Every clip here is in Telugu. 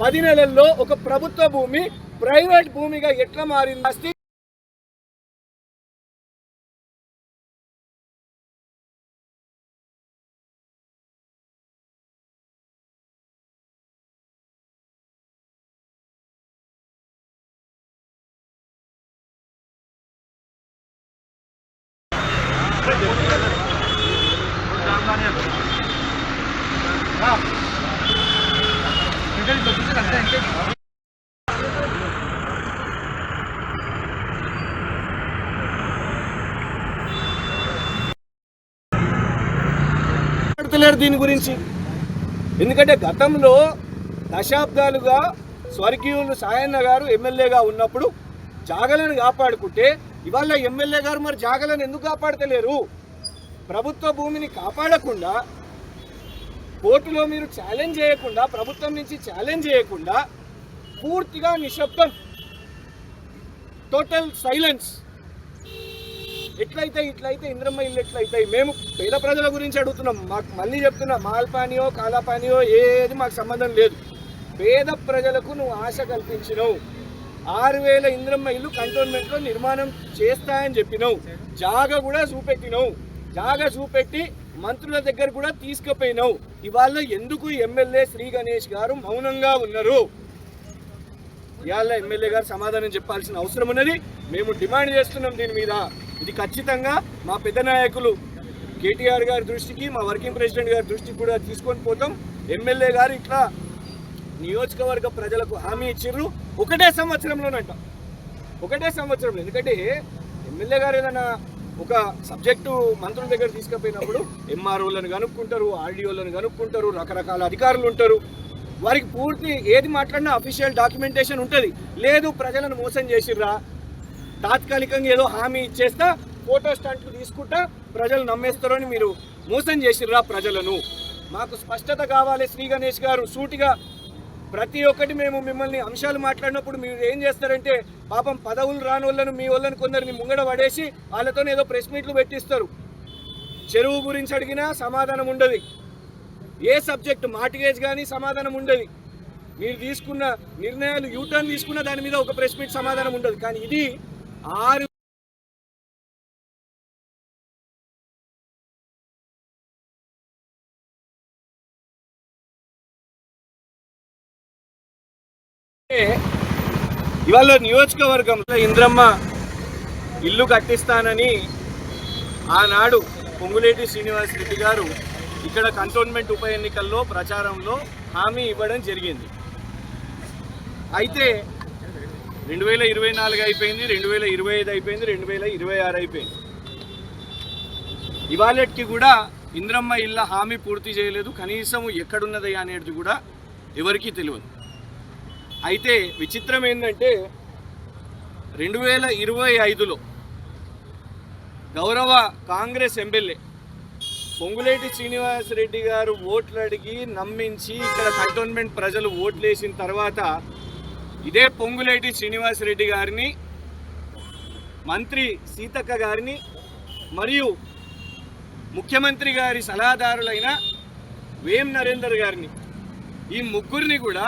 10 నెలల్లో ఒక ప్రభుత్వ భూమి ప్రైవేట్ భూమిగా ఎట్లా మారింది? దీని గురించి ఎందుకంటే గతంలో దశాబ్దాలుగా స్వర్గీయులు సాయన్న గారు ఎమ్మెల్యేగా ఉన్నప్పుడు జాగలను కాపాడుకుంటే ఇవాళ ఎమ్మెల్యే గారు మరి జాగలను ఎందుకు కాపాడతలేరు? ప్రభుత్వ భూమిని కాపాడకుండా, కోర్టులో మీరు ఛాలెంజ్ చేయకుండా, ప్రభుత్వం నుంచి ఛాలెంజ్ చేయకుండా పూర్తిగా నిశ్శబ్దం, టోటల్ సైలెన్స్. ఇట్లయితే ఇంద్రమ్మ ఇల్లు ఎట్లయితాయి? మేము పేద ప్రజల గురించి అడుగుతున్నాం. మాకు మళ్ళీ చెప్తున్నా, మాల్పానియో కాలాపానియో ఏది మాకు సంబంధం లేదు. పేద ప్రజలకు నువ్వు ఆశ కల్పించినవు. 6000 ఇంద్రమ్మ ఇల్లు కంటోన్మెంట్లో నిర్మాణం చేస్తాయని చెప్పినావు. జాగా కూడా చూపెట్టినావు. జాగా చూపెట్టి మంత్రుల దగ్గర కూడా తీసుకుపోయినావు. ఇవాళ ఎందుకు ఎమ్మెల్యే శ్రీ గణేష్ గారు మౌనంగా ఉన్నారు? ఇవాళ ఎమ్మెల్యే గారు సమాధానం చెప్పాల్సిన అవసరం ఉన్నది. మేము డిమాండ్ చేస్తున్నాం దీని మీద. ఇది ఖచ్చితంగా మా పెద్ద నాయకులు కేటీఆర్ గారి దృష్టికి, మా వర్కింగ్ ప్రెసిడెంట్ గారి దృష్టికి కూడా తీసుకొని పోతాం. ఎమ్మెల్యే గారు ఇట్లా నియోజకవర్గ ప్రజలకు హామీ ఇచ్చిర్రు ఒకటే సంవత్సరంలోనంట. ఒకటే సంవత్సరంలో. ఎందుకంటే ఎమ్మెల్యే గారు ఏదైనా ఒక సబ్జెక్టు మంత్రుల దగ్గర తీసుకుపోయినప్పుడు ఎంఆర్ఓలను కనుక్కుంటారు, ఆర్డీఓలను కనుక్కుంటారు, రకరకాల అధికారులు ఉంటారు. వారికి పూర్తి ఏది మాట్లాడినా అఫీషియల్ డాక్యుమెంటేషన్ ఉంటుంది. లేదు ప్రజలను మోసం చేసిర్రా, తాత్కాలికంగా ఏదో హామీ ఇచ్చేస్తా, ఫోటో స్టాంట్లు తీసుకుంటా ప్రజలు నమ్మేస్తారో అని మీరు మోసం చేసిర్రా ప్రజలను? మాకు స్పష్టత కావాలి. శ్రీ గణేష్ గారు సూటిగా ప్రతి ఒక్కటి మేము మిమ్మల్ని అంశాలు మాట్లాడినప్పుడు మీరు ఏం చేస్తారంటే, పాపం పదవులు రాని వాళ్ళను, మీ వాళ్ళని కొందరిని ముంగడ పడేసి వాళ్ళతో ఏదో ప్రెస్ మీట్లు పెట్టిస్తారు. చెరువు గురించి అడిగినా సమాధానం ఉండదు. ఏ సబ్జెక్టు మార్టిగేజ్ కానీ సమాధానం ఉండదు. మీరు తీసుకున్న నిర్ణయాలు యూటర్న్ తీసుకున్న దాని మీద ఒక ప్రెస్ మీట్ సమాధానం ఉండదు. కానీ ఇది 6 ఇవాళ నియోజకవర్గంలో ఇంద్రమ్మ ఇల్లు కట్టిస్తానని ఆనాడు పొంగులేటి శ్రీనివాస్ రెడ్డి గారు ఇక్కడ కంటోన్మెంట్ ఉప ఎన్నికల్లో ప్రచారంలో హామీ ఇవ్వడం జరిగింది. అయితే 2024 అయిపోయింది, 2025 అయిపోయింది, 2026 అయిపోయింది. ఇవాళకి కూడా ఇంద్రమ్మ ఇళ్ళ హామీ పూర్తి చేయలేదు. కనీసం ఎక్కడున్నది అనేది కూడా ఎవరికీ తెలియదు. అయితే విచిత్రం ఏంటంటే 2025లో గౌరవ కాంగ్రెస్ ఎమ్మెల్యే పొంగులేటి శ్రీనివాస్ రెడ్డి గారు ఓట్లు అడిగి నమ్మించి ఇక్కడ కంటోన్మెంట్ ప్రజలు ఓట్లు వేసిన తర్వాత ఇదే పొంగులేటి శ్రీనివాస్ రెడ్డి గారిని, మంత్రి సీతక్క గారిని మరియు ముఖ్యమంత్రి గారి సలహాదారులైన వేం నరేందర్ గారిని, ఈ ముగ్గురిని కూడా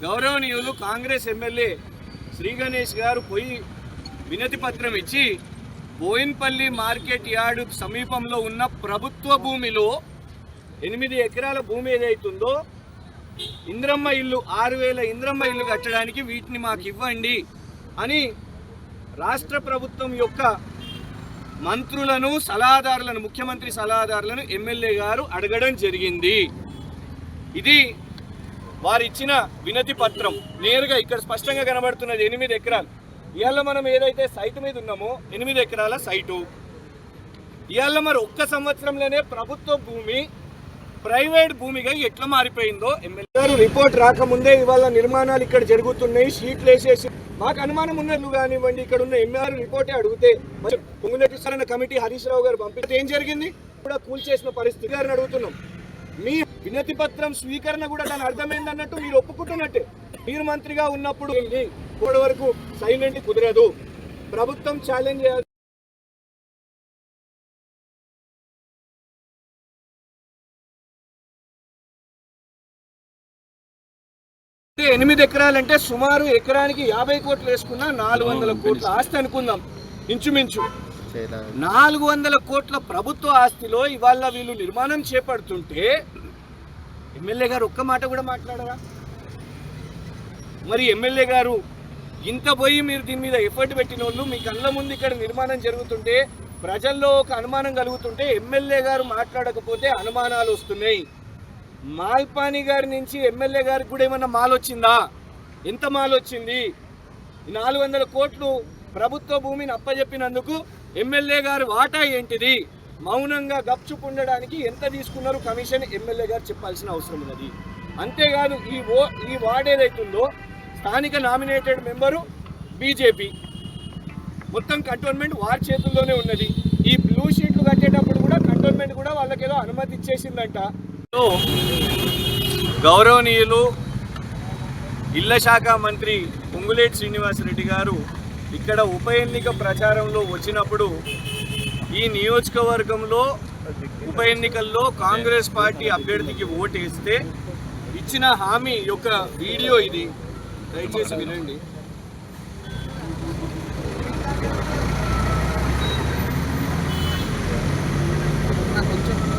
గౌరవనీయులు కాంగ్రెస్ ఎమ్మెల్యే శ్రీ గణేష్ గారు పోయి వినతి పత్రం ఇచ్చి బోయిన్పల్లి మార్కెట్ యార్డు సమీపంలో ఉన్న ప్రభుత్వ భూమిలో 8 ఎకరాల భూమి ఏదైతుందో ఇంద్రమ్మ ఇల్లు 6000 ఇంద్రమ్మ ఇల్లు కట్టడానికి వీటిని మాకు ఇవ్వండి అని రాష్ట్ర ప్రభుత్వం యొక్క మంత్రులను, సలహాదారులను, ముఖ్యమంత్రి సలహాదారులను ఎమ్మెల్యే గారు అడగడం జరిగింది. ఇది వారిచ్చిన వినతి పత్రం. నేరుగా ఇక్కడ స్పష్టంగా కనబడుతున్నది 8 ఎకరాలు. ఇవాళ మనం ఏదైతే సైటు మీద ఉన్నామో 8 ఎకరాల సైటు. ఇవాళ మరి ఒక్క సంవత్సరంలోనే ప్రభుత్వ భూమి ప్రైవేట్ భూమిగా ఎట్లా మారిపోయిందో ఎమ్మెల్యే గారు రిపోర్ట్ రాకముందే ఇవాళ నిర్మాణాలు ఇక్కడ జరుగుతున్నాయి. షీట్లు వేసేసి మాకు అనుమానం ఉన్నట్లు కానివ్వండి. ఇక్కడ ఉన్న ఎంఆర్ రిపోర్టే అడిగితే పొంగులేటి సారన్న కమిటీ హరీష్ రావు గారు పంపితే ఏం జరిగింది కూడా కూల్చేసిన పరిస్థితి గారిని అడుగుతున్నాం. మీ వినతి పత్రం స్వీకరణ కూడా దాని అర్థమైందన్నట్టు మీరు ఒప్పుకుంటున్నట్టే. మీరు మంత్రిగా ఉన్నప్పుడు ఇప్పటి వరకు సైలెంట్ కుదరదు. ప్రభుత్వం ఛాలెంజ్ చేయాలి. 8 ఎకరాలంటే సుమారు ఎకరానికి 50 కోట్లు వేసుకున్నా 400 కోట్ల ఆస్తి అనుకుందాం ఇంచుమించు. 400 కోట్ల ప్రభుత్వ ఆస్తిలో ఇవాళ వీళ్ళు నిర్మాణం చేపడుతుంటే ఎమ్మెల్యే గారు ఒక్క మాట కూడా మాట్లాడరా? మరి ఎమ్మెల్యే గారు ఇంత పోయి మీరు దీని మీద ఎఫర్ట్ పెట్టిన వాళ్ళు, మీ కళ్ళ ముందు ఇక్కడ నిర్మాణం జరుగుతుంటే ప్రజల్లో ఒక అనుమానం కలుగుతుంటే ఎమ్మెల్యే గారు మాట్లాడకపోతే అనుమానాలు వస్తున్నాయి. మాల్పాని గారి నుంచి ఎమ్మెల్యే గారికి కూడా ఏమన్నా మాల్ వచ్చిందా? ఎంత మాల్ వచ్చింది? 400 కోట్లు ప్రభుత్వ భూమిని అప్పజెప్పినందుకు ఎమ్మెల్యే గారు వాటా ఏంటిది? మౌనంగా గప్చుప్ ఉండడానికి ఎంత తీసుకున్నారు కమిషన్ ఎమ్మెల్యే గారు చెప్పాల్సిన అవసరం ఉన్నది. అంతేకాదు ఈ వార్డ్ ఏదైతుందో స్థానిక నామినేటెడ్ మెంబరు బీజేపీ, మొత్తం కంటోన్మెంట్ వారి చేతుల్లోనే ఉన్నది. ఈ బ్లూ షీట్లు కట్టేటప్పుడు కూడా కంటోన్మెంట్ కూడా వాళ్ళకేదో అనుమతి ఇచ్చేసిందంట. గౌరవనీయులు ఇళ్ల శాఖ మంత్రి పొంగులేటి శ్రీనివాసరెడ్డి గారు ఇక్కడ ఉప ఎన్నిక ప్రచారంలో వచ్చినప్పుడు ఈ నియోజకవర్గంలో ఉప ఎన్నికల్లో కాంగ్రెస్ పార్టీ అభ్యర్థికి ఓటేస్తే ఇచ్చిన హామీ యొక్క వీడియో ఇది, దయచేసి వినండి.